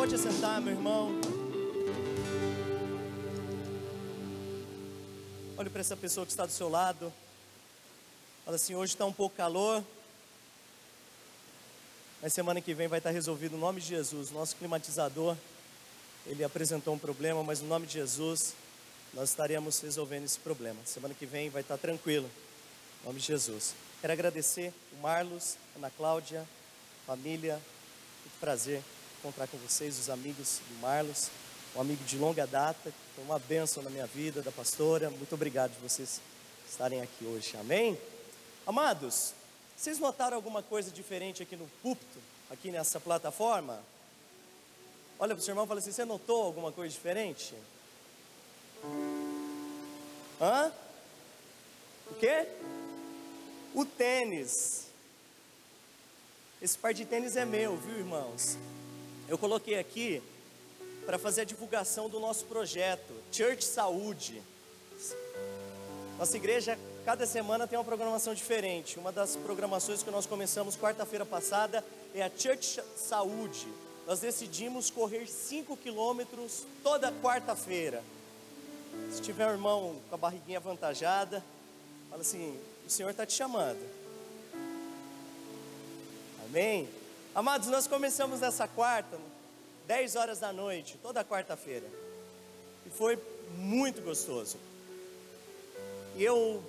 Pode assentar, meu irmão. Olhe para essa pessoa que está do seu lado. Fala assim: hoje está um pouco calor, mas semana que vem vai estar resolvido no nome de Jesus. Nosso climatizador, ele apresentou um problema, mas no nome de Jesus nós estaremos resolvendo esse problema. Semana que vem vai estar tranquilo, no nome de Jesus. Quero agradecer o Marlos, Ana Cláudia, família. Muito prazer encontrar com vocês, os amigos do Marlos, um amigo de longa data, que foi uma bênção na minha vida, da pastora. Muito obrigado de vocês estarem aqui hoje, amém? Amados, vocês notaram alguma coisa diferente aqui no púlpito, aqui nessa plataforma? Olha para o seu irmão e fala assim: você notou alguma coisa diferente? Hã? O quê? O tênis. Esse par de tênis é meu, viu, irmãos? Eu coloquei aqui para fazer a divulgação do nosso projeto Church Saúde. Nossa igreja, cada semana tem uma programação diferente. Uma das programações que nós começamos quarta-feira passada é a Church Saúde. Nós decidimos correr 5 quilômetros toda quarta-feira. Se tiver um irmão com a barriguinha avantajada, fala assim: o Senhor está te chamando. Amém? Amados, nós começamos nessa quarta, 10 horas da noite, toda quarta-feira. E foi muito gostoso. E eu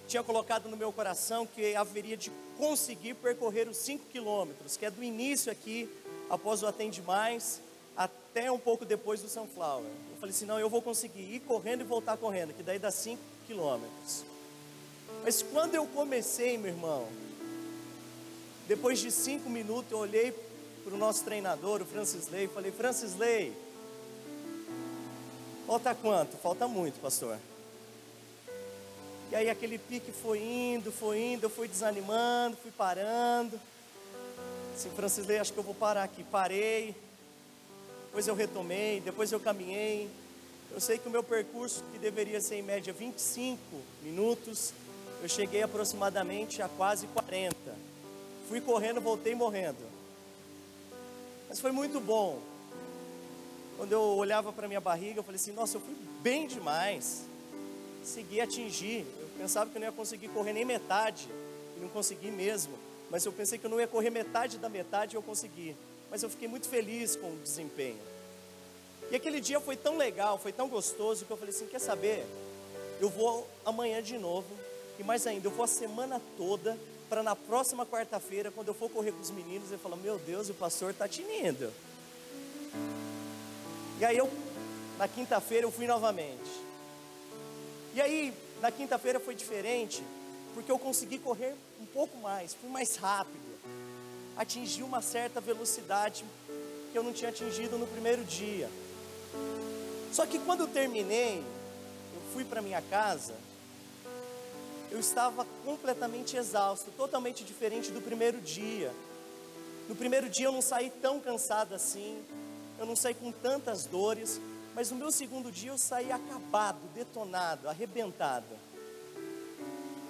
tinha colocado no meu coração que haveria de conseguir percorrer os 5 quilômetros, que é do início aqui, após o Atende Mais, até um pouco depois do Sunflower. Eu falei assim: não, eu vou conseguir ir correndo e voltar correndo, que daí dá 5 quilômetros. Mas quando eu comecei, meu irmão, depois de 5 minutos eu olhei para o nosso treinador, o Francisley, e falei: Francisley, falta quanto? Falta muito, pastor. E aí aquele pique foi indo, eu fui desanimando, fui parando. Assim: Francisley, acho que eu vou parar aqui. Parei, depois eu retomei, depois eu caminhei. Eu sei que o meu percurso, que deveria ser em média 25 minutos, eu cheguei aproximadamente a quase 40. Fui correndo, voltei morrendo. Mas foi muito bom. Quando eu olhava para minha barriga, eu falei assim: nossa, eu fui bem demais. Consegui atingir. Eu pensava que eu não ia conseguir correr nem metade, e não consegui mesmo. Mas eu pensei que eu não ia correr metade da metade, e eu consegui. Mas eu fiquei muito feliz com o desempenho. E aquele dia foi tão legal, foi tão gostoso, que eu falei assim: quer saber? Eu vou amanhã de novo. E mais ainda, eu vou a semana toda, para na próxima quarta-feira, quando eu for correr com os meninos, eu falo: meu Deus, o pastor está tinindo. E aí na quinta-feira eu fui novamente. E aí, na quinta-feira foi diferente, porque eu consegui correr um pouco mais, fui mais rápido, atingi uma certa velocidade que eu não tinha atingido no primeiro dia. Só que quando eu terminei, eu fui para minha casa, eu estava completamente exausto, totalmente diferente do primeiro dia. No primeiro dia eu não saí tão cansado assim, eu não saí com tantas dores, mas no meu segundo dia eu saí acabado, detonado, arrebentado.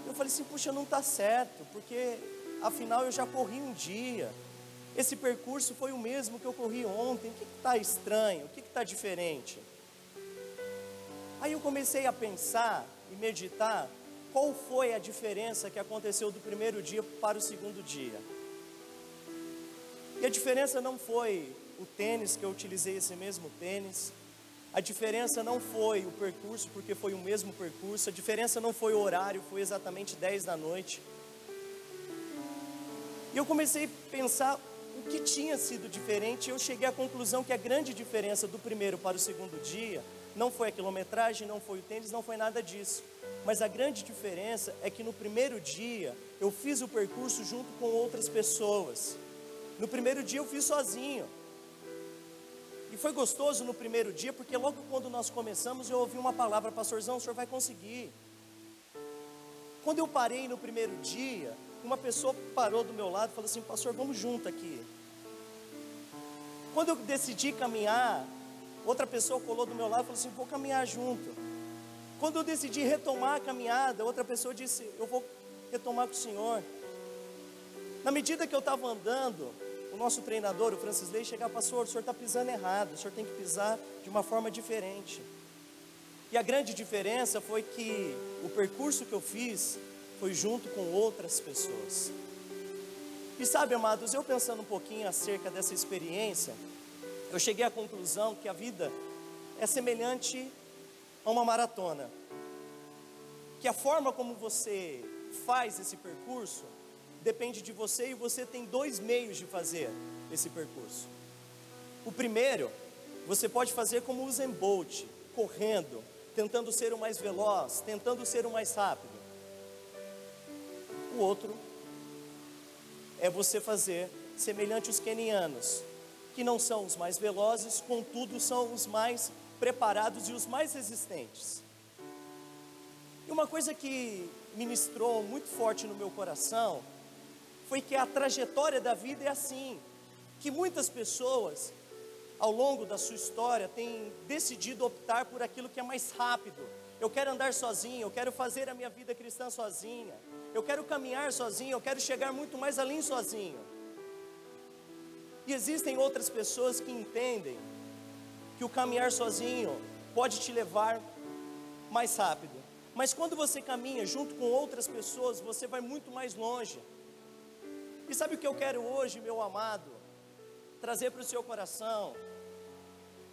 Eu falei assim: puxa, não está certo, porque afinal eu já corri um dia, esse percurso foi o mesmo que eu corri ontem, o que está estranho, o que está diferente? Aí eu comecei a pensar e meditar qual foi a diferença que aconteceu do primeiro dia para o segundo dia. E a diferença não foi o tênis, que eu utilizei esse mesmo tênis. A diferença não foi o percurso, porque foi o mesmo percurso. A diferença não foi o horário, foi exatamente 10 da noite. E eu comecei a pensar o que tinha sido diferente. E eu cheguei à conclusão que a grande diferença do primeiro para o segundo dia não foi a quilometragem, não foi o tênis, não foi nada disso. Mas a grande diferença é que no primeiro dia eu fiz o percurso junto com outras pessoas. No primeiro dia eu fiz sozinho. E foi gostoso no primeiro dia, porque logo quando nós começamos eu ouvi uma palavra: pastorzão, o senhor vai conseguir. Quando eu parei no primeiro dia, uma pessoa parou do meu lado e falou assim: pastor, vamos junto aqui. Quando eu decidi caminhar, outra pessoa colou do meu lado e falou assim: vou caminhar junto. Quando eu decidi retomar a caminhada, outra pessoa disse: eu vou retomar com o senhor. Na medida que eu estava andando, o nosso treinador, o Francis Ley, chegar: pastor, o senhor está pisando errado, o senhor tem que pisar de uma forma diferente. E a grande diferença foi que o percurso que eu fiz foi junto com outras pessoas. E sabe, amados, eu pensando um pouquinho acerca dessa experiência, eu cheguei à conclusão que a vida é semelhante a uma maratona. Que a forma como você faz esse percurso depende de você, e você tem dois meios de fazer esse percurso. O primeiro, você pode fazer como o Usain Bolt, correndo, tentando ser o mais veloz, tentando ser o mais rápido. O outro é você fazer semelhante aos quenianos, que não são os mais velozes, contudo são os mais preparados e os mais resistentes. E uma coisa que ministrou muito forte no meu coração foi que a trajetória da vida é assim, que muitas pessoas ao longo da sua história têm decidido optar por aquilo que é mais rápido. Eu quero andar sozinho, eu quero fazer a minha vida cristã sozinha, eu quero caminhar sozinho, eu quero chegar muito mais além sozinho. E existem outras pessoas que entendem que o caminhar sozinho pode te levar mais rápido. Mas quando você caminha junto com outras pessoas, você vai muito mais longe. E sabe o que eu quero hoje, meu amado, trazer para o seu coração?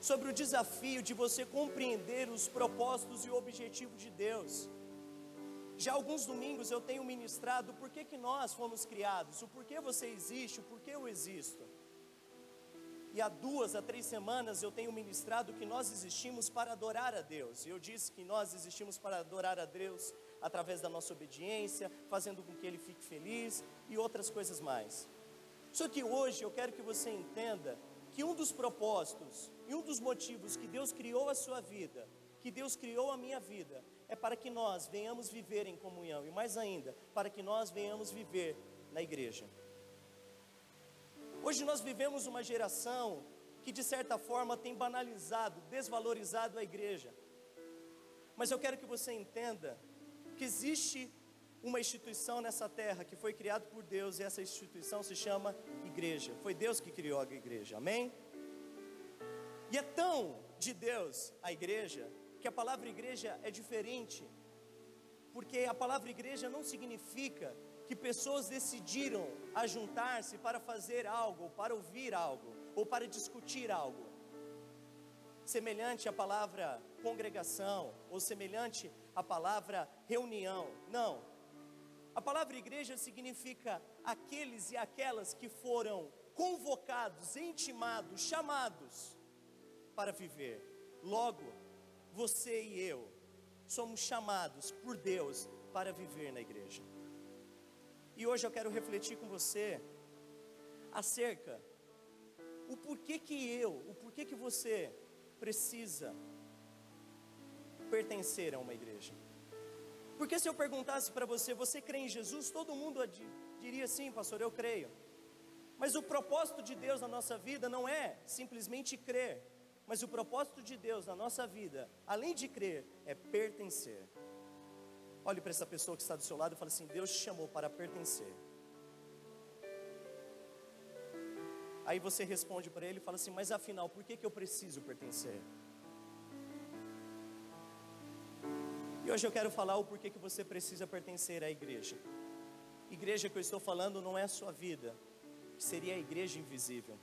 Sobre o desafio de você compreender os propósitos e o objetivo de Deus. Já há alguns domingos eu tenho ministrado o porquê que nós fomos criados, o porquê você existe, o porquê eu existo. E há 2 a 3 semanas eu tenho ministrado que nós existimos para adorar a Deus. E eu disse que nós existimos para adorar a Deus através da nossa obediência, fazendo com que Ele fique feliz e outras coisas mais. Só que hoje eu quero que você entenda que um dos propósitos e um dos motivos que Deus criou a sua vida, que Deus criou a minha vida, é para que nós venhamos viver em comunhão, e mais ainda, para que nós venhamos viver na igreja. Hoje nós vivemos uma geração que de certa forma tem banalizado, desvalorizado a igreja. Mas eu quero que você entenda que existe uma instituição nessa terra que foi criada por Deus, e essa instituição se chama igreja. Foi Deus que criou a igreja, amém? E é tão de Deus a igreja, que a palavra igreja é diferente, porque a palavra igreja não significa que pessoas decidiram ajuntar-se para fazer algo, ou para ouvir algo, ou para discutir algo, semelhante à palavra congregação, ou semelhante à palavra reunião. Não, a palavra igreja significa aqueles e aquelas que foram convocados, intimados, chamados para viver. Logo, você e eu somos chamados por Deus para viver na igreja. E hoje eu quero refletir com você acerca o porquê que você precisa pertencer a uma igreja. Porque se eu perguntasse para você, você crê em Jesus? Todo mundo diria sim, pastor, eu creio. Mas o propósito de Deus na nossa vida não é simplesmente crer, mas o propósito de Deus na nossa vida, além de crer, é pertencer. Olhe para essa pessoa que está do seu lado e fale assim: Deus te chamou para pertencer. Aí você responde para ele e fala assim: mas afinal, por que eu preciso pertencer? E hoje eu quero falar o porquê que você precisa pertencer à igreja. Igreja que eu estou falando não é a sua vida, que seria a igreja invisível.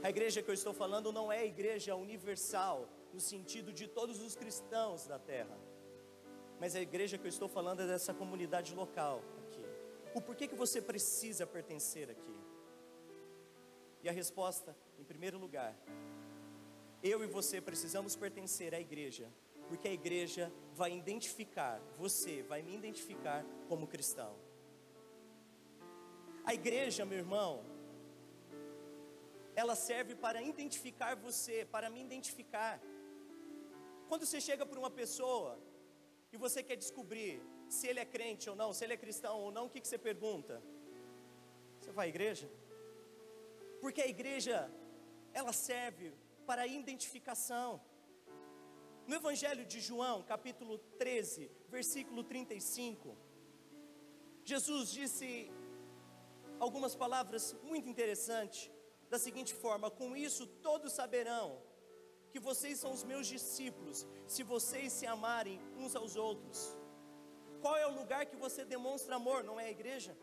A igreja que eu estou falando não é a igreja universal, no sentido de todos os cristãos da terra. Mas a igreja que eu estou falando é dessa comunidade local aqui. O porquê que você precisa pertencer aqui? E a resposta, em primeiro lugar, eu e você precisamos pertencer à igreja, porque a igreja vai identificar, você vai me identificar como cristão. A igreja, meu irmão, ela serve para identificar você, para me identificar. Quando você chega para uma pessoa e você quer descobrir se ele é crente ou não, se ele é cristão ou não, o que você pergunta? Você vai à igreja? Porque a igreja, ela serve para a identificação. No Evangelho de João, capítulo 13, versículo 35, Jesus disse algumas palavras muito interessantes, da seguinte forma: com isso todos saberão que vocês são os meus discípulos, se vocês se amarem uns aos outros. Qual é o lugar que você demonstra amor? Não é a igreja?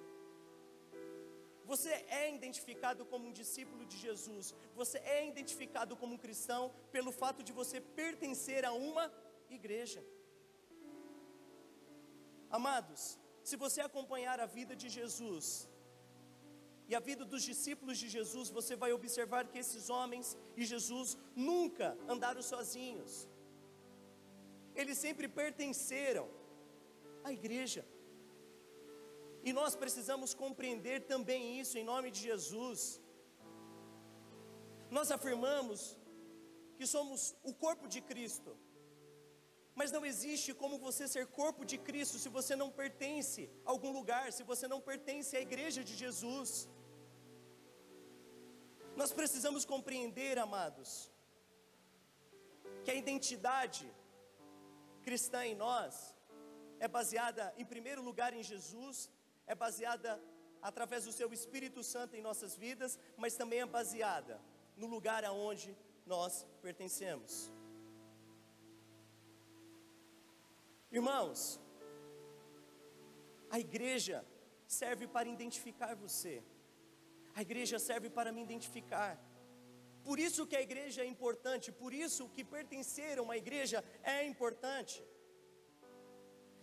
Você é identificado como um discípulo de Jesus, você é identificado como um cristão pelo fato de você pertencer a uma igreja. Amados, se você acompanhar a vida de Jesus e a vida dos discípulos de Jesus, você vai observar que esses homens e Jesus nunca andaram sozinhos. Eles sempre pertenceram à igreja. E nós precisamos compreender também isso em nome de Jesus. Nós afirmamos que somos o corpo de Cristo, mas não existe como você ser corpo de Cristo se você não pertence a algum lugar, se você não pertence à igreja de Jesus. Nós precisamos compreender, amados, que a identidade cristã em nós é baseada em primeiro lugar em Jesus, é baseada através do seu Espírito Santo em nossas vidas, mas também é baseada no lugar aonde nós pertencemos. Irmãos, a igreja serve para identificar você. A igreja serve para me identificar. Por isso que a igreja é importante, por isso que pertencer a uma igreja é importante.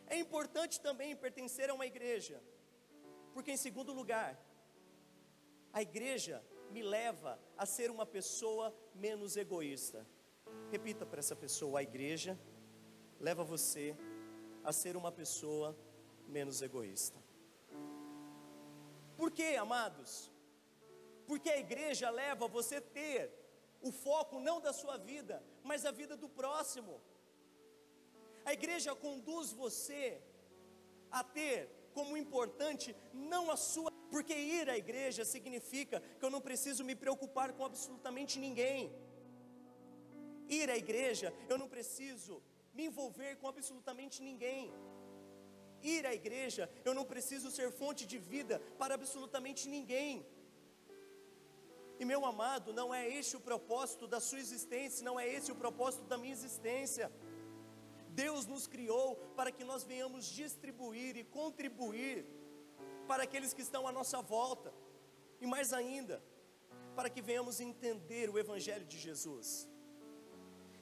É importante também pertencer a uma igreja, porque em segundo lugar, a igreja me leva a ser uma pessoa menos egoísta. Repita para essa pessoa: a igreja leva você a ser uma pessoa menos egoísta. Por quê, amados? Porque a igreja leva você a ter o foco não da sua vida, mas a vida do próximo. A igreja conduz você a ter como importante não a sua, porque ir à igreja significa que eu não preciso me preocupar com absolutamente ninguém. Ir à igreja, eu não preciso me envolver com absolutamente ninguém. Ir à igreja, eu não preciso ser fonte de vida para absolutamente ninguém. E meu amado, não é este o propósito da sua existência, não é esse o propósito da minha existência. Deus nos criou para que nós venhamos distribuir e contribuir para aqueles que estão à nossa volta, e mais ainda, para que venhamos entender o Evangelho de Jesus.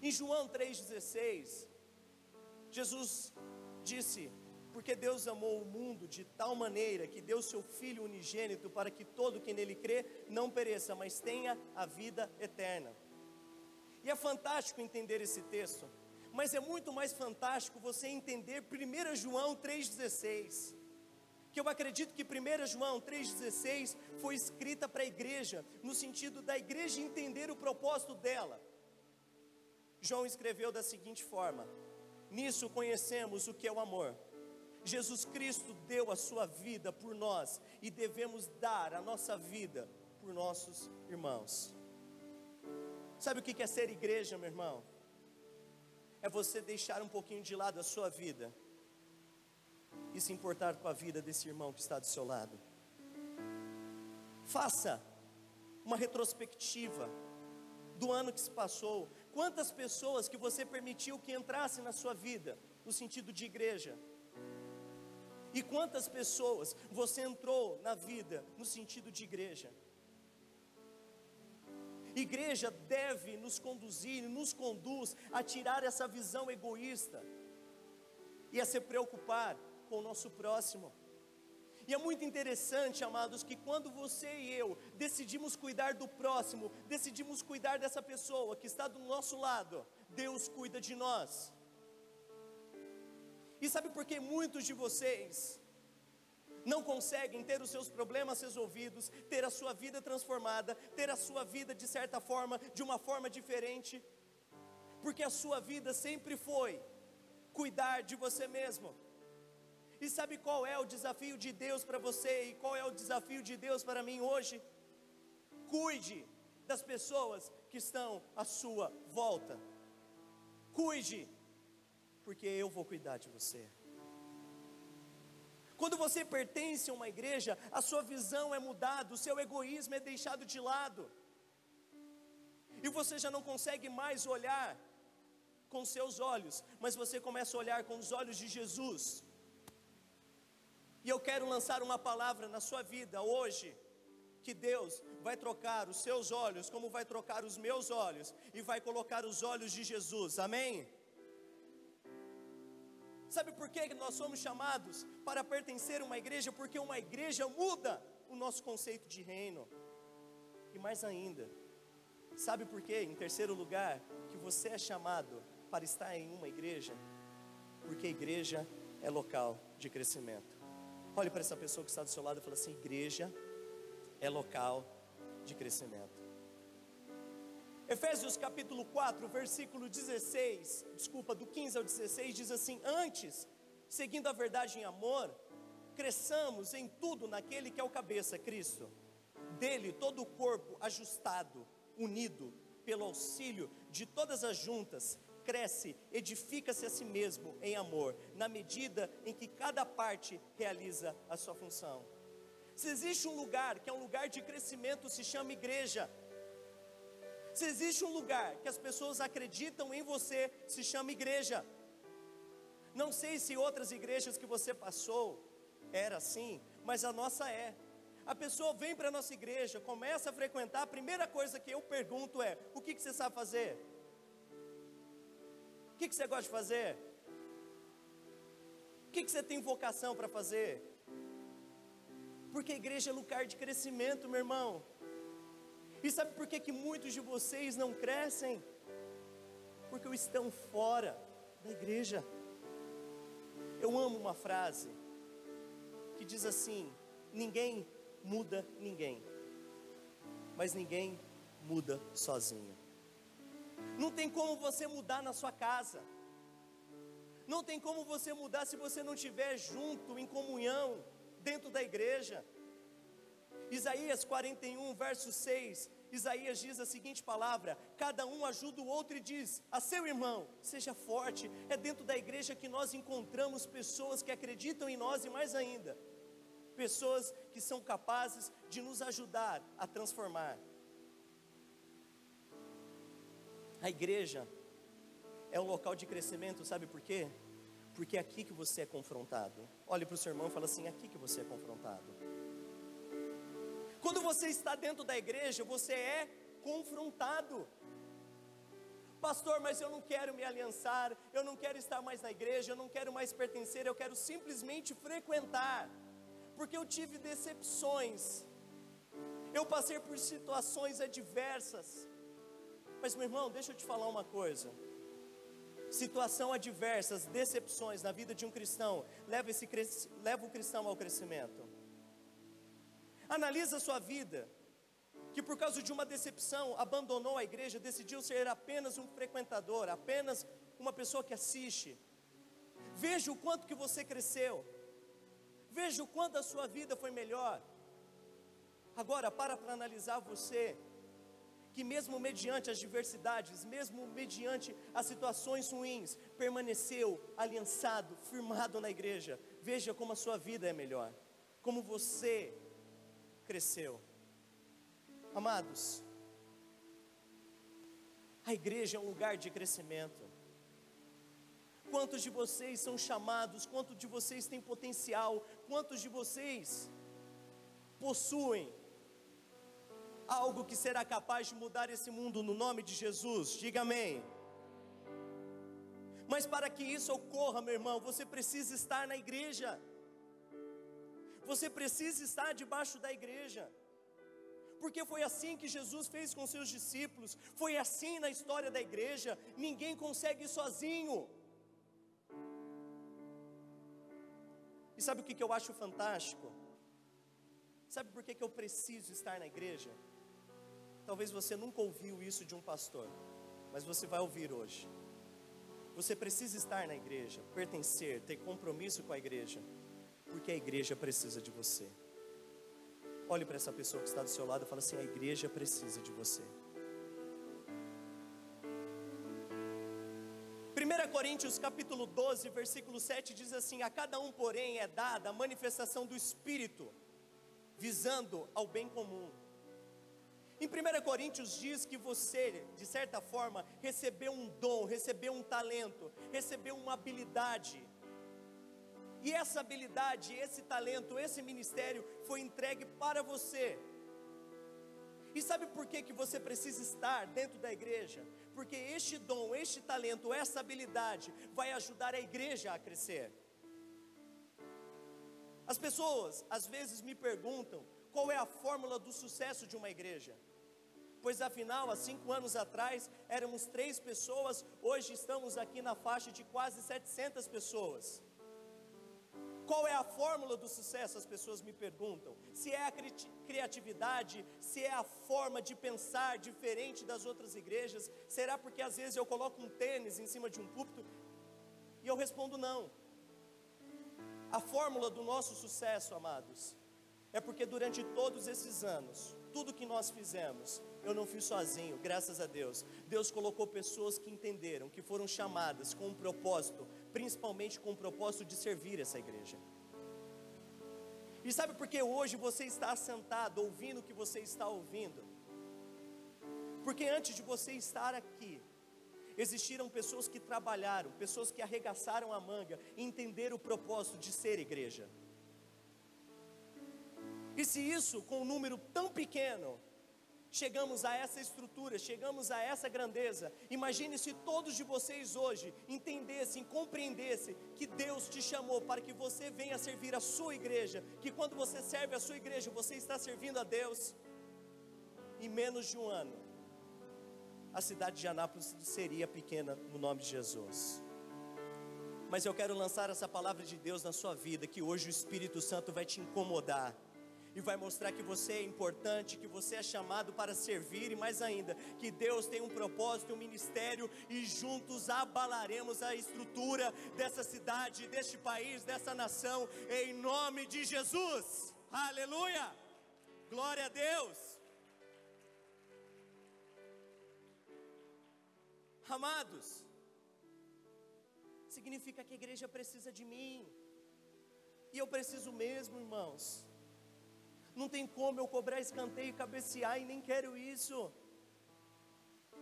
Em João 3,16, Jesus disse: porque Deus amou o mundo de tal maneira que deu seu Filho unigênito para que todo que nele crê não pereça, mas tenha a vida eterna. E é fantástico entender esse texto, mas é muito mais fantástico você entender 1 João 3,16, que eu acredito que 1 João 3,16 foi escrita para a igreja, no sentido da igreja entender o propósito dela. João escreveu da seguinte forma: nisso conhecemos o que é o amor. Jesus Cristo deu a sua vida por nós e devemos dar a nossa vida por nossos irmãos. Sabe o que é ser igreja, meu irmão? É você deixar um pouquinho de lado a sua vida e se importar com a vida desse irmão que está do seu lado. Faça uma retrospectiva do ano que se passou. Quantas pessoas que você permitiu que entrassem na sua vida no sentido de igreja? E quantas pessoas você entrou na vida no sentido de igreja? Igreja deve nos conduzir, nos conduz a tirar essa visão egoísta e a se preocupar com o nosso próximo. E é muito interessante, amados, que quando você e eu decidimos cuidar do próximo, decidimos cuidar dessa pessoa que está do nosso lado, Deus cuida de nós. E sabe por que muitos de vocês não conseguem ter os seus problemas resolvidos, ter a sua vida transformada, ter a sua vida de certa forma, de uma forma diferente? Porque a sua vida sempre foi cuidar de você mesmo. E sabe qual é o desafio de Deus para você e qual é o desafio de Deus para mim hoje? Cuide das pessoas que estão à sua volta. Cuide, porque eu vou cuidar de você. Quando você pertence a uma igreja, a sua visão é mudada, o seu egoísmo é deixado de lado. E você já não consegue mais olhar com seus olhos, mas você começa a olhar com os olhos de Jesus. E eu quero lançar uma palavra na sua vida hoje, que Deus vai trocar os seus olhos, como vai trocar os meus olhos, e vai colocar os olhos de Jesus, amém? Sabe por que nós somos chamados para pertencer a uma igreja? Porque uma igreja muda o nosso conceito de reino. E mais ainda, sabe por que, em terceiro lugar, que você é chamado para estar em uma igreja? Porque a igreja é local de crescimento. Olhe para essa pessoa que está do seu lado e fala assim: igreja é local de crescimento. Efésios capítulo 4, versículo 16, do 15 ao 16, diz assim: antes, seguindo a verdade em amor, cresçamos em tudo naquele que é o cabeça, Cristo. Dele todo o corpo ajustado, unido, pelo auxílio de todas as juntas, cresce, edifica-se a si mesmo em amor, na medida em que cada parte realiza a sua função. Se existe um lugar que é um lugar de crescimento, se chama igreja. Se existe um lugar que as pessoas acreditam em você, se chama igreja. Não sei se outras igrejas que você passou era assim, mas a nossa é. A pessoa vem para a nossa igreja, começa a frequentar, a primeira coisa que eu pergunto é: o que você sabe fazer? O que você gosta de fazer? O que você tem vocação para fazer? Porque a igreja é lugar de crescimento, meu irmão. E sabe por que muitos de vocês não crescem? Porque estão fora da igreja. Eu amo uma frase que diz assim: ninguém muda ninguém, mas ninguém muda sozinho. Não tem como você mudar na sua casa. Não tem como você mudar se você não estiver junto, em comunhão, dentro da igreja. Isaías 41, verso 6, Isaías diz a seguinte palavra: cada um ajuda o outro e diz a seu irmão: seja forte. É dentro da igreja que nós encontramos pessoas que acreditam em nós, e mais ainda, pessoas que são capazes de nos ajudar a transformar. A igreja é um local de crescimento, sabe por quê? Porque é aqui que você é confrontado. Olhe para o seu irmão e fala assim: é aqui que você é confrontado. Quando você está dentro da igreja, você é confrontado. Pastor, mas eu não quero me aliançar, eu não quero estar mais na igreja, eu não quero mais pertencer, eu quero simplesmente frequentar, porque eu tive decepções, eu passei por situações adversas. Mas meu irmão, deixa eu te falar uma coisa: situação adversas, decepções na vida de um cristão, leva o cristão ao crescimento. Analisa a sua vida, que por causa de uma decepção, abandonou a igreja, decidiu ser apenas um frequentador, apenas uma pessoa que assiste. Veja o quanto que você cresceu, veja o quanto a sua vida foi melhor. Agora para analisar você, que mesmo mediante as diversidades, mesmo mediante as situações ruins, permaneceu aliançado, firmado na igreja. Veja como a sua vida é melhor, como você cresceu. Amados, a igreja é um lugar de crescimento. Quantos de vocês são chamados? Quantos de vocês têm potencial? Quantos de vocês possuem algo que será capaz de mudar esse mundo no nome de Jesus? Diga amém. Mas para que isso ocorra, meu irmão, você precisa estar na igreja. Você precisa estar debaixo da igreja. Porque foi assim que Jesus fez com seus discípulos. Foi assim na história da igreja. Ninguém consegue ir sozinho. E sabe o que eu acho fantástico? Sabe por que eu preciso estar na igreja? Talvez você nunca ouviu isso de um pastor, mas você vai ouvir hoje. Você precisa estar na igreja, pertencer, ter compromisso com a igreja, porque a igreja precisa de você. Olhe para essa pessoa que está do seu lado e fala assim: a igreja precisa de você. 1 Coríntios capítulo 12, versículo 7 diz assim: a cada um, porém, é dada a manifestação do Espírito, visando ao bem comum. Em 1 Coríntios diz que você, de certa forma, recebeu um dom, recebeu um talento, recebeu uma habilidade. E essa habilidade, esse talento, esse ministério foi entregue para você. E sabe por que você precisa estar dentro da igreja? Porque este dom, este talento, essa habilidade vai ajudar a igreja a crescer. As pessoas às vezes me perguntam qual é a fórmula do sucesso de uma igreja. Pois afinal, há 5 anos atrás éramos 3 pessoas, hoje estamos aqui na faixa de quase 700 pessoas. Qual é a fórmula do sucesso? As pessoas me perguntam. Se é a criatividade, se é a forma de pensar diferente das outras igrejas, será porque às vezes eu coloco um tênis em cima de um púlpito? E eu respondo não. A fórmula do nosso sucesso, amados, é porque durante todos esses anos, tudo que nós fizemos, eu não fiz sozinho, graças a Deus. Deus colocou pessoas que entenderam, que foram chamadas com um propósito, principalmente com o propósito de servir essa igreja. E sabe por que hoje você está sentado, ouvindo o que você está ouvindo? Porque antes de você estar aqui, existiram pessoas que trabalharam, pessoas que arregaçaram a manga e entenderam o propósito de ser igreja. E se isso, com um número tão pequeno, chegamos a essa estrutura, chegamos a essa grandeza, imagine se todos de vocês hoje entendessem, compreendessem que Deus te chamou para que você venha servir a sua igreja, que quando você serve a sua igreja, você está servindo a Deus. Em menos de um ano, a cidade de Anápolis seria pequena no nome de Jesus. Mas eu quero lançar essa palavra de Deus na sua vida, que hoje o Espírito Santo vai te incomodar e vai mostrar que você é importante, que você é chamado para servir, e mais ainda, que Deus tem um propósito, um ministério, e juntos abalaremos a estrutura dessa cidade, deste país, dessa nação, em nome de Jesus. Aleluia! Glória a Deus! Amados, significa que a igreja precisa de mim, e eu preciso mesmo, irmãos. Não tem como eu cobrar escanteio e cabecear, e nem quero isso.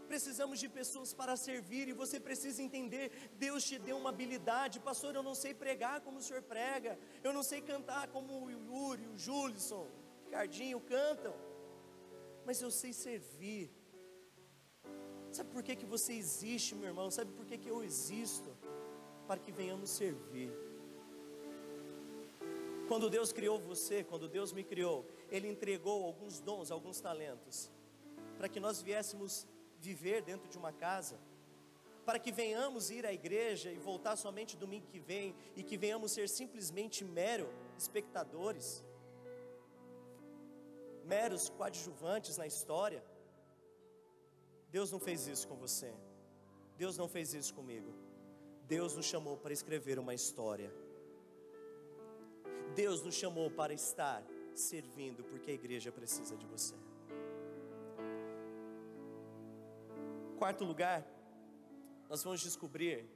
Precisamos de pessoas para servir, e você precisa entender, Deus te deu uma habilidade. Pastor, eu não sei pregar como o senhor prega, eu não sei cantar como o Yuri, o Julisson, o Ricardinho cantam, mas eu sei servir. Sabe por que você existe, meu irmão? Sabe por que eu existo? Para que venhamos servir. Quando Deus criou você, quando Deus me criou, Ele entregou alguns dons, alguns talentos, para que nós viéssemos viver dentro de uma casa, para que venhamos ir à igreja e voltar somente domingo que vem, e que venhamos ser simplesmente meros espectadores, meros coadjuvantes na história. Deus não fez isso com você, Deus não fez isso comigo. Deus nos chamou para escrever uma história. Deus nos chamou para estar servindo, porque a igreja precisa de você. Quarto lugar, nós vamos descobrir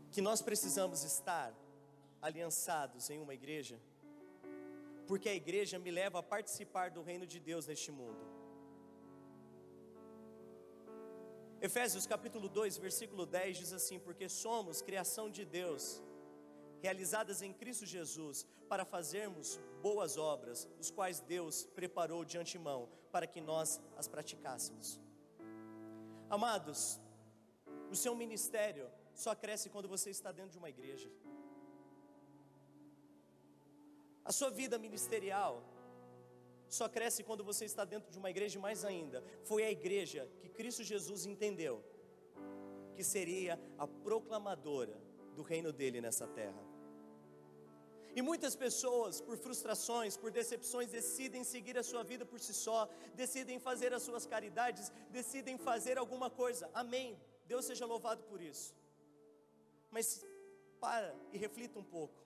que nós precisamos estar aliançados em uma igreja, porque a igreja me leva a participar do reino de Deus neste mundo. Efésios capítulo 2, versículo 10 diz assim: porque somos criação de Deus, realizadas em Cristo Jesus, para fazermos boas obras, os quais Deus preparou de antemão, para que nós as praticássemos. Amados, o seu ministério só cresce quando você está dentro de uma igreja. A sua vida ministerial só cresce quando você está dentro de uma igreja, e mais ainda, foi a igreja que Cristo Jesus entendeu que seria a proclamadora do reino dele nessa terra. E muitas pessoas, por frustrações, por decepções, decidem seguir a sua vida por si só, decidem fazer as suas caridades, decidem fazer alguma coisa. Amém, Deus seja louvado por isso. Mas para e reflita um pouco.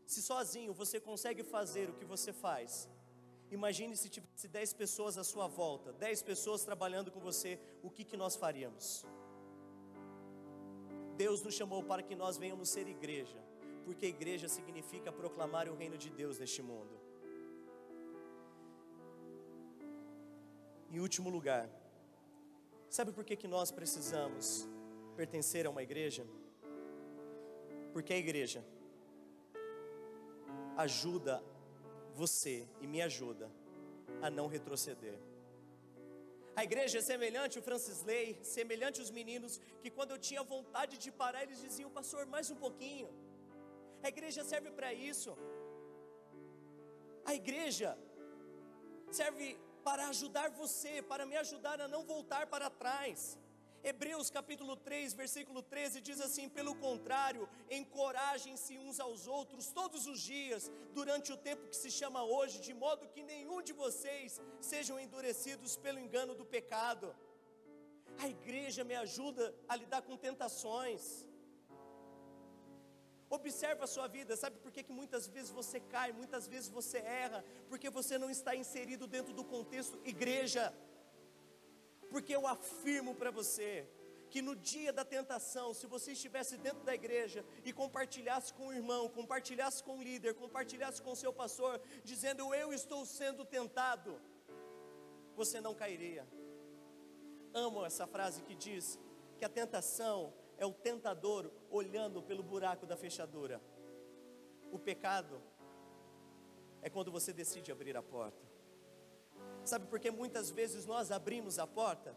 Se sozinho você consegue fazer o que você faz, Imagine se tivesse 10 pessoas à sua volta, 10 pessoas trabalhando com você, o que nós faríamos? Deus nos chamou para que nós venhamos ser igreja, porque igreja significa proclamar o reino de Deus neste mundo. Em último lugar, sabe por que nós precisamos pertencer a uma igreja? Porque a igreja ajuda você e me ajuda a não retroceder. A igreja é semelhante ao Francis Lay, semelhante aos meninos, que quando eu tinha vontade de parar, eles diziam: pastor, mais um pouquinho. A igreja serve para isso. A igreja serve para ajudar você, para me ajudar a não voltar para trás. Hebreus capítulo 3, versículo 13 diz assim: pelo contrário, encorajem-se uns aos outros todos os dias, durante o tempo que se chama hoje, de modo que nenhum de vocês sejam endurecidos pelo engano do pecado. A igreja me ajuda a lidar com tentações. Observa a sua vida, sabe por que muitas vezes você cai, muitas vezes você erra? Porque você não está inserido dentro do contexto igreja. Porque eu afirmo para você, que no dia da tentação, se você estivesse dentro da igreja, e compartilhasse com o irmão, compartilhasse com o líder, compartilhasse com o seu pastor, dizendo: eu estou sendo tentado, você não cairia. Amo essa frase que diz, que a tentação é o tentador olhando pelo buraco da fechadura. O pecado é quando você decide abrir a porta. Sabe por que muitas vezes nós abrimos a porta?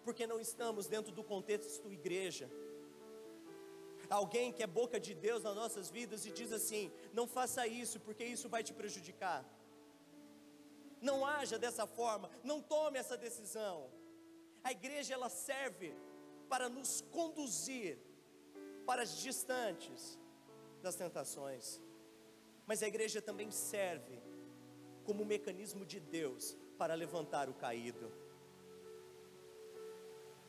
Porque não estamos dentro do contexto igreja. Alguém que é boca de Deus nas nossas vidas e diz assim: não faça isso, porque isso vai te prejudicar. Não haja dessa forma, não tome essa decisão. A igreja, ela serve para nos conduzir para as distantes das tentações. Mas a igreja também serve como mecanismo de Deus para levantar o caído.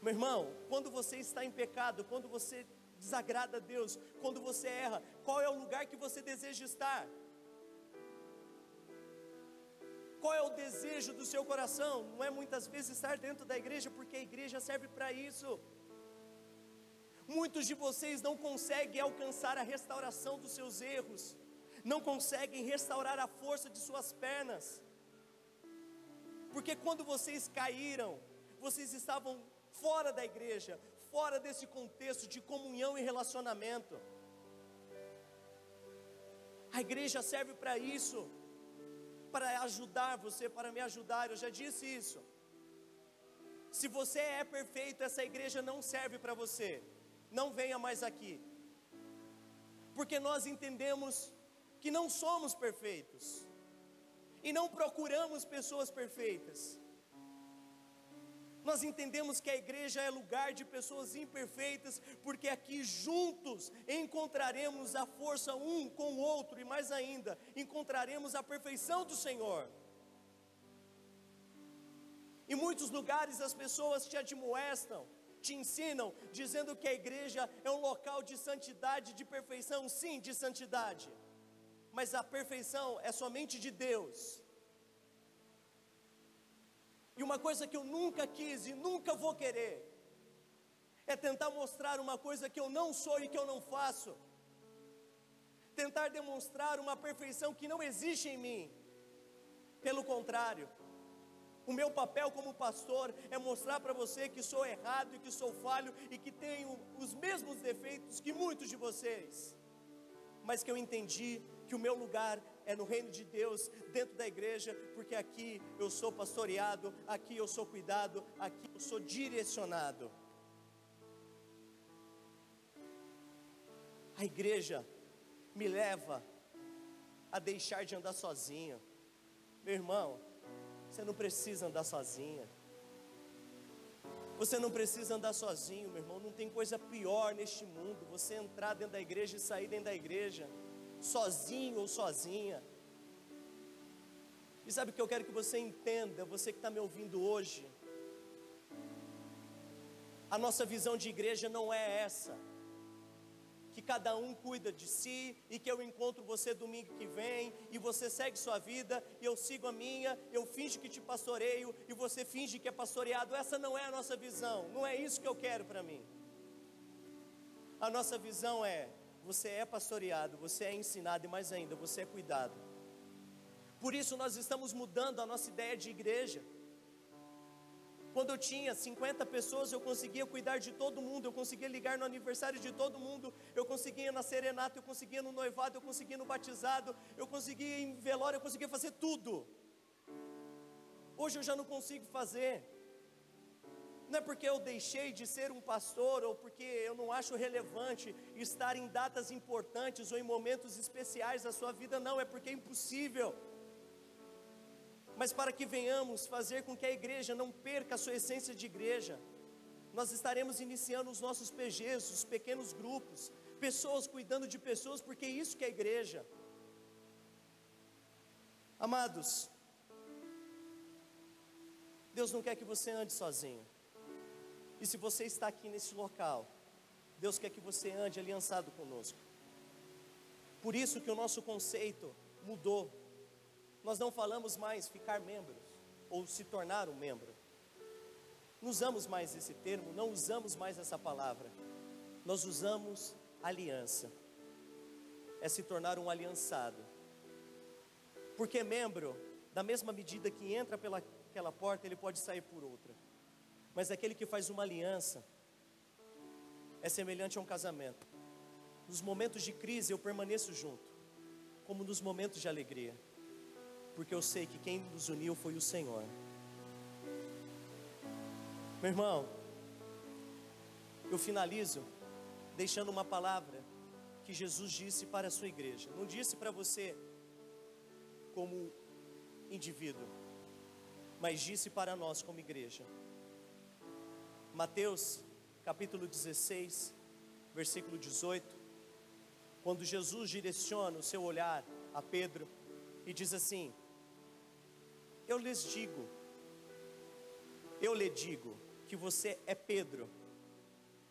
Meu irmão, quando você está em pecado, quando você desagrada a Deus, quando você erra, qual é o lugar que você deseja estar? Qual é o desejo do seu coração? Não é muitas vezes estar dentro da igreja, porque a igreja serve para isso. Muitos de vocês não conseguem alcançar a restauração dos seus erros, não conseguem restaurar a força de suas pernas, porque quando vocês caíram, vocês estavam fora da igreja, fora desse contexto de comunhão e relacionamento. A igreja serve para isso, para ajudar você, para me ajudar. Eu já disse isso. Se você é perfeito, essa igreja não serve para você. Não venha mais aqui, porque nós entendemos que não somos perfeitos, e não procuramos pessoas perfeitas. Nós entendemos que a igreja é lugar de pessoas imperfeitas, porque aqui juntos encontraremos a força um com o outro, e mais ainda, encontraremos a perfeição do Senhor. Em muitos lugares as pessoas te admoestam, te ensinam, dizendo que a igreja é um local de santidade, de perfeição. Sim, de santidade, mas a perfeição é somente de Deus. E uma coisa que eu nunca quis e nunca vou querer, é tentar mostrar uma coisa que eu não sou e que eu não faço, tentar demonstrar uma perfeição que não existe em mim. Pelo contrário, o meu papel como pastor é mostrar para você que sou errado e que sou falho e que tenho os mesmos defeitos que muitos de vocês, mas que eu entendi que o meu lugar é no reino de Deus, dentro da igreja, porque aqui eu sou pastoreado, aqui eu sou cuidado, aqui eu sou direcionado. A igreja me leva a deixar de andar sozinho. Meu irmão, você não precisa andar sozinha. Você não precisa andar sozinho, meu irmão. Não tem coisa pior neste mundo, você entrar dentro da igreja e sair dentro da igreja, sozinho ou sozinha. E sabe o que eu quero que você entenda, você que está me ouvindo hoje? A nossa visão de igreja não é essa, que cada um cuida de si, e que eu encontro você domingo que vem, e você segue sua vida, e eu sigo a minha, eu finjo que te pastoreio, e você finge que é pastoreado. Essa não é a nossa visão, não é isso que eu quero para mim. A nossa visão é: você é pastoreado, você é ensinado, e mais ainda, você é cuidado. Por isso nós estamos mudando a nossa ideia de igreja. Quando eu tinha 50 pessoas, eu conseguia cuidar de todo mundo, eu conseguia ligar no aniversário de todo mundo, eu conseguia na serenata, eu conseguia no noivado, eu conseguia no batizado, eu conseguia em velório, eu conseguia fazer tudo. Hoje eu já não consigo fazer. Não é porque eu deixei de ser um pastor, ou porque eu não acho relevante estar em datas importantes ou em momentos especiais da sua vida, não, é porque é impossível. Mas para que venhamos fazer com que a igreja não perca a sua essência de igreja, nós estaremos iniciando os nossos PGs, os pequenos grupos, pessoas cuidando de pessoas, porque é isso que é a igreja. Amados, Deus não quer que você ande sozinho. E se você está aqui nesse local, Deus quer que você ande aliançado conosco. Por isso que o nosso conceito mudou. Nós não falamos mais ficar membros, ou se tornar um membro. Não usamos mais esse termo, não usamos mais essa palavra. Nós usamos aliança. É se tornar um aliançado. Porque membro, da mesma medida que entra pelaquela porta, ele pode sair por outra. Mas aquele que faz uma aliança é semelhante a um casamento. Nos momentos de crise eu permaneço junto, como nos momentos de alegria, porque eu sei que quem nos uniu foi o Senhor. Meu irmão, eu finalizo deixando uma palavra que Jesus disse para a sua igreja. Não disse para você como indivíduo, mas disse para nós como igreja. Mateus capítulo 16, versículo 18, quando Jesus direciona o seu olhar a Pedro e diz assim: eu lhe digo que você é Pedro,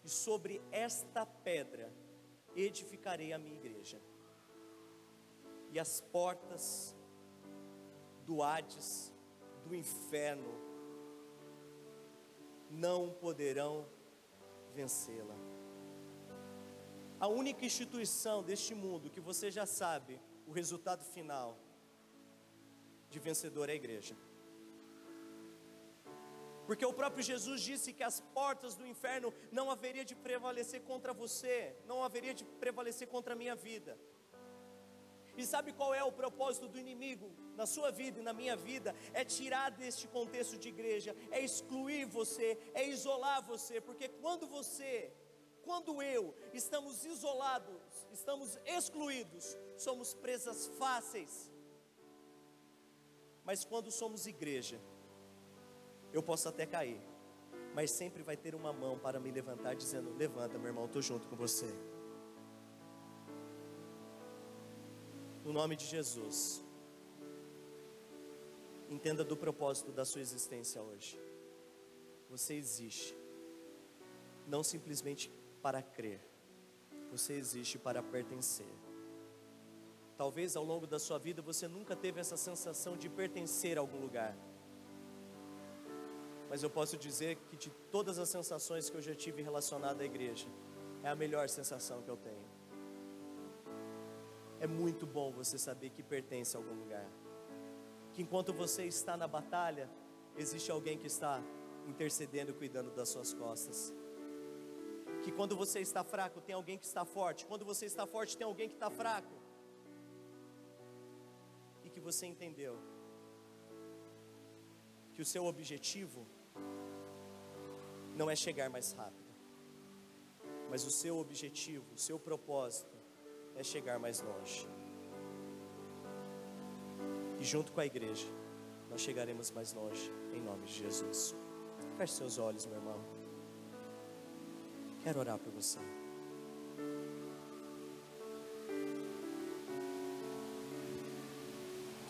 e sobre esta pedra edificarei a minha igreja, e as portas do Hades, do inferno, não poderão vencê-la. A única instituição deste mundo que você já sabe o resultado final de vencedor é a igreja. Porque o próprio Jesus disse que as portas do inferno não haveria de prevalecer contra você, não haveria de prevalecer contra a minha vida. E sabe qual é o propósito do inimigo na sua vida e na minha vida? É tirar deste contexto de igreja, é excluir você, é isolar você. Porque quando eu estamos isolados, estamos excluídos, somos presas fáceis. Mas quando somos igreja, eu posso até cair, mas sempre vai ter uma mão para me levantar, dizendo: levanta, meu irmão, estou junto com você. No nome de Jesus, entenda do propósito da sua existência hoje. Você existe, não simplesmente para crer, você existe para pertencer. Talvez ao longo da sua vida você nunca teve essa sensação de pertencer a algum lugar. Mas eu posso dizer que de todas as sensações que eu já tive relacionada à igreja, é a melhor sensação que eu tenho. É muito bom você saber que pertence a algum lugar, que enquanto você está na batalha, existe alguém que está intercedendo e cuidando das suas costas. Que quando você está fraco, tem alguém que está forte. Quando você está forte, tem alguém que está fraco. E que você entendeu que o seu objetivo não é chegar mais rápido, mas o seu objetivo, o seu propósito é chegar mais longe. E junto com a igreja, nós chegaremos mais longe, em nome de Jesus. Feche seus olhos, meu irmão. Quero orar por você.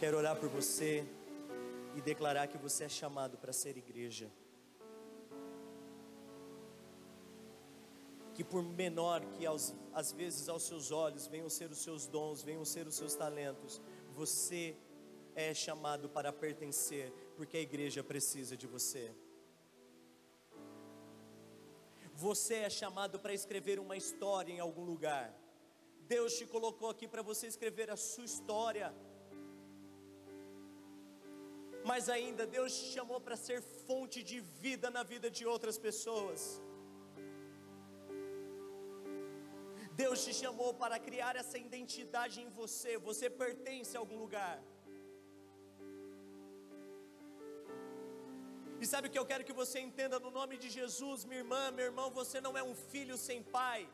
Quero orar por você e declarar que você é chamado para ser igreja. que por menor que às vezes aos seus olhos venham ser os seus dons, venham ser os seus talentos, você é chamado para pertencer, porque a igreja precisa de você. Você é chamado para escrever uma história em algum lugar. Deus te colocou aqui para você escrever a sua história. Mas ainda, Deus te chamou para ser fonte de vida na vida de outras pessoas. Deus te chamou para criar essa identidade em você. Você pertence a algum lugar. E sabe o que eu quero que você entenda no nome de Jesus, minha irmã, meu irmão? Você não é um filho sem pai.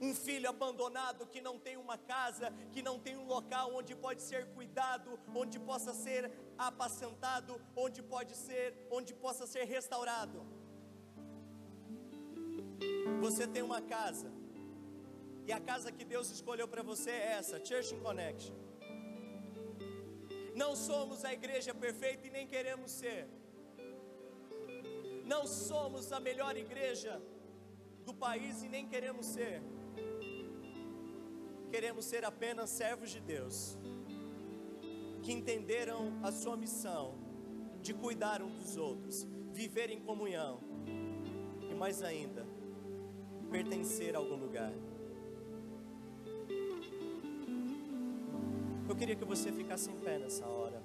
Um filho abandonado que não tem uma casa, que não tem um local onde pode ser cuidado, onde possa ser apacentado, onde possa ser restaurado. Você tem uma casa, e a casa que Deus escolheu para você é essa, Church in Connection. Não somos a igreja perfeita e nem queremos ser. Não somos a melhor igreja do país e nem queremos ser. Queremos ser apenas servos de Deus, que entenderam a sua missão de cuidar uns dos outros, viver em comunhão e mais ainda, pertencer a algum lugar. Eu queria que você ficasse em pé nessa hora.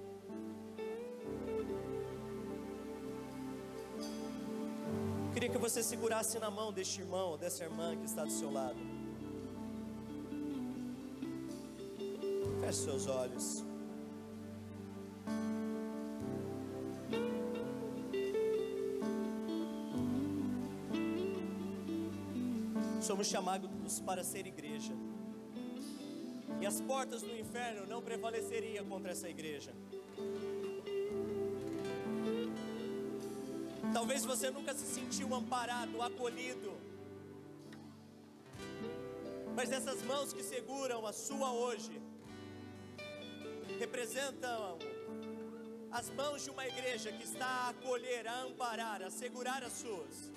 Eu queria que você segurasse na mão deste irmão ou dessa irmã que está do seu lado. Feche seus olhos. Somos chamados para ser igreja. E as portas do inferno não prevaleceriam contra essa igreja. Talvez você nunca se sentiu amparado, acolhido. Mas essas mãos que seguram a sua hoje representam as mãos de uma igreja que está a acolher, a amparar, a segurar as suas.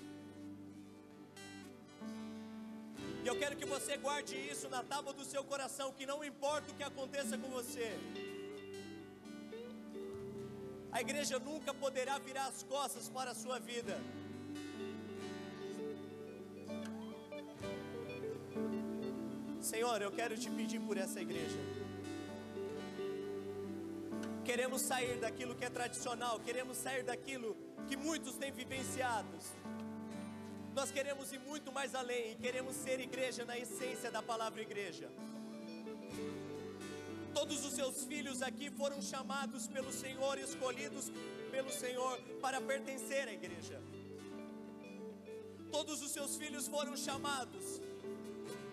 E eu quero que você guarde isso na tábua do seu coração, que não importa o que aconteça com você, a igreja nunca poderá virar as costas para a sua vida. Senhor, eu quero te pedir por essa igreja. Queremos sair daquilo que é tradicional, queremos sair daquilo que muitos têm vivenciado. Nós queremos ir muito mais além e queremos ser igreja na essência da palavra igreja. Todos os seus filhos aqui foram chamados pelo Senhor, escolhidos pelo Senhor para pertencer à igreja. Todos os seus filhos foram chamados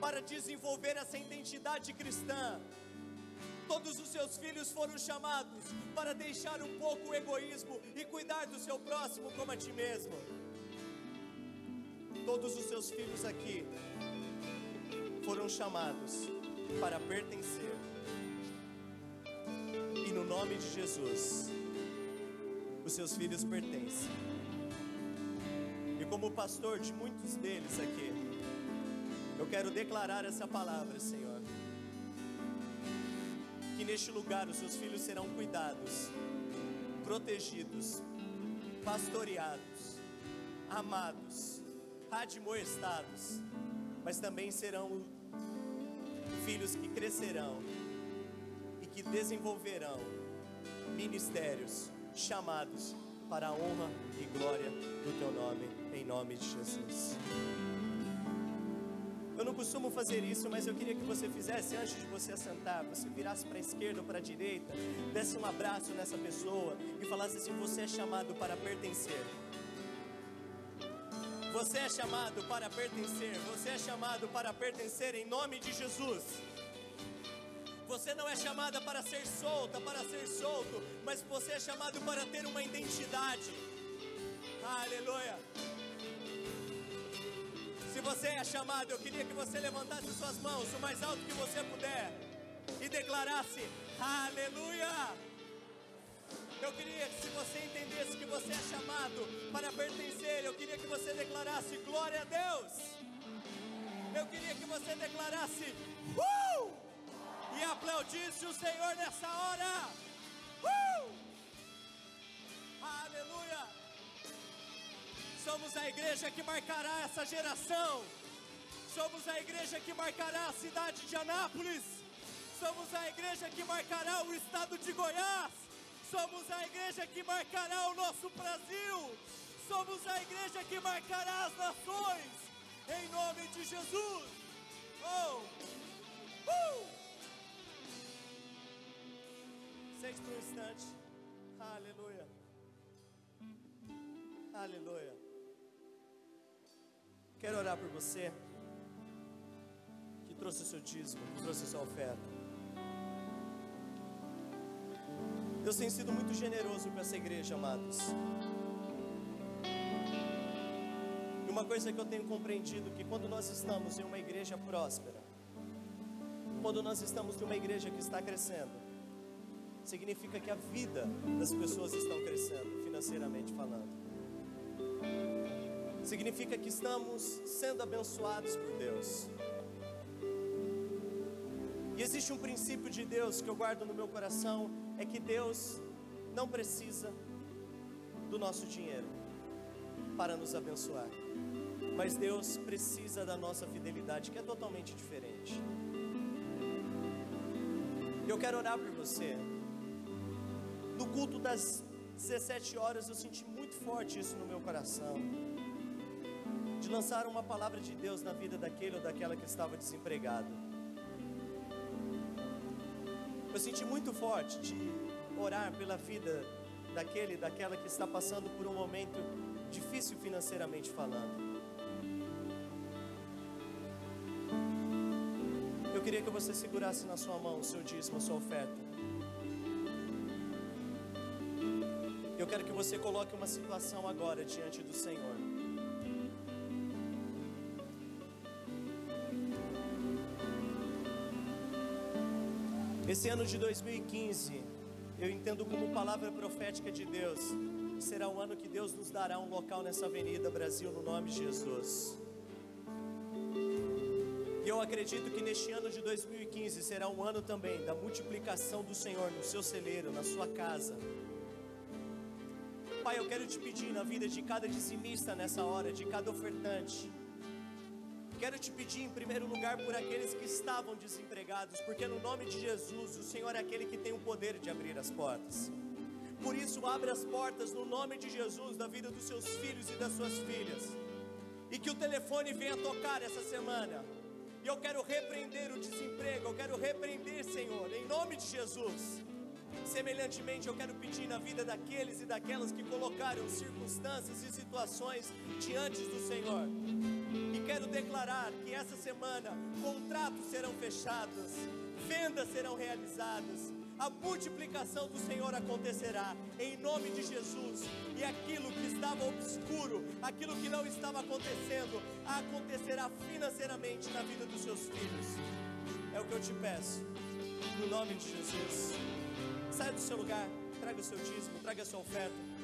para desenvolver essa identidade cristã. Todos os seus filhos foram chamados para deixar um pouco o egoísmo e cuidar do seu próximo como a ti mesmo. Todos os seus filhos aqui foram chamados para pertencer. E no nome de Jesus, os seus filhos pertencem. E como pastor de muitos deles aqui, eu quero declarar essa palavra, Senhor. Que neste lugar os seus filhos serão cuidados, protegidos, pastoreados, amados, admoestados, mas também serão filhos que crescerão e que desenvolverão ministérios chamados para a honra e glória do teu nome, em nome de Jesus. Eu não costumo fazer isso, mas eu queria que você fizesse antes de você assentar. Você virasse para a esquerda ou para a direita, desse um abraço nessa pessoa e falasse assim: você é chamado para pertencer. Você é chamado para pertencer. Você é chamado para pertencer em nome de Jesus. Você não é chamada para ser solta, para ser solto, mas você é chamado para ter uma identidade. Aleluia. Se você é chamado, eu queria que você levantasse suas mãos o mais alto que você puder e declarasse: aleluia. Eu queria que, se você entendesse que você é chamado para pertencer. Eu queria que você declarasse glória a Deus. Eu queria que você declarasse e aplaudisse o Senhor nessa hora. Aleluia. Somos a igreja que marcará essa geração. Somos a igreja que marcará a cidade de Anápolis. Somos a igreja que marcará o estado de Goiás. Somos a igreja que marcará o nosso Brasil. Somos a igreja que marcará as nações. Em nome de Jesus. Sente por um instante. Aleluia. Aleluia. Quero orar por você que trouxe o seu dízimo, que trouxe a sua oferta. Deus tem sido muito generoso com essa igreja, amados. E uma coisa que eu tenho compreendido, que quando nós estamos em uma igreja próspera, quando nós estamos em uma igreja que está crescendo, significa que a vida das pessoas estão crescendo, financeiramente falando. Significa que estamos sendo abençoados por Deus. E existe um princípio de Deus que eu guardo no meu coração, é que Deus não precisa do nosso dinheiro para nos abençoar, mas Deus precisa da nossa fidelidade, que é totalmente diferente. Eu quero orar por você. No culto das 17 horas eu senti muito forte isso no meu coração, de lançar uma palavra de Deus na vida daquele ou daquela que estava desempregado. Eu senti muito forte de orar pela vida daquele e daquela que está passando por um momento difícil financeiramente falando. Eu queria que você segurasse na sua mão o seu dízimo, a sua oferta. Eu quero que você coloque uma situação agora diante do Senhor. Esse ano de 2015, eu entendo como palavra profética de Deus, será um ano que Deus nos dará um local nessa Avenida Brasil, no nome de Jesus. E eu acredito que neste ano de 2015 será um ano também da multiplicação do Senhor no seu celeiro, na sua casa. Pai, eu quero te pedir na vida de cada dizimista nessa hora, de cada ofertante. Quero te pedir em primeiro lugar por aqueles que estavam desempregados, porque no nome de Jesus, o Senhor é aquele que tem o poder de abrir as portas. Por isso, abre as portas no nome de Jesus, da vida dos seus filhos e das suas filhas. E que o telefone venha tocar essa semana. E eu quero repreender o desemprego, eu quero repreender, Senhor, em nome de Jesus. Semelhantemente, eu quero pedir na vida daqueles e daquelas que colocaram circunstâncias e situações diante do Senhor. E quero declarar que essa semana contratos serão fechados, vendas serão realizadas, a multiplicação do Senhor acontecerá em nome de Jesus. E aquilo que estava obscuro, aquilo que não estava acontecendo, acontecerá financeiramente na vida dos seus filhos. É o que eu te peço, no nome de Jesus. Saia do seu lugar, traga o seu dízimo, traga a sua oferta.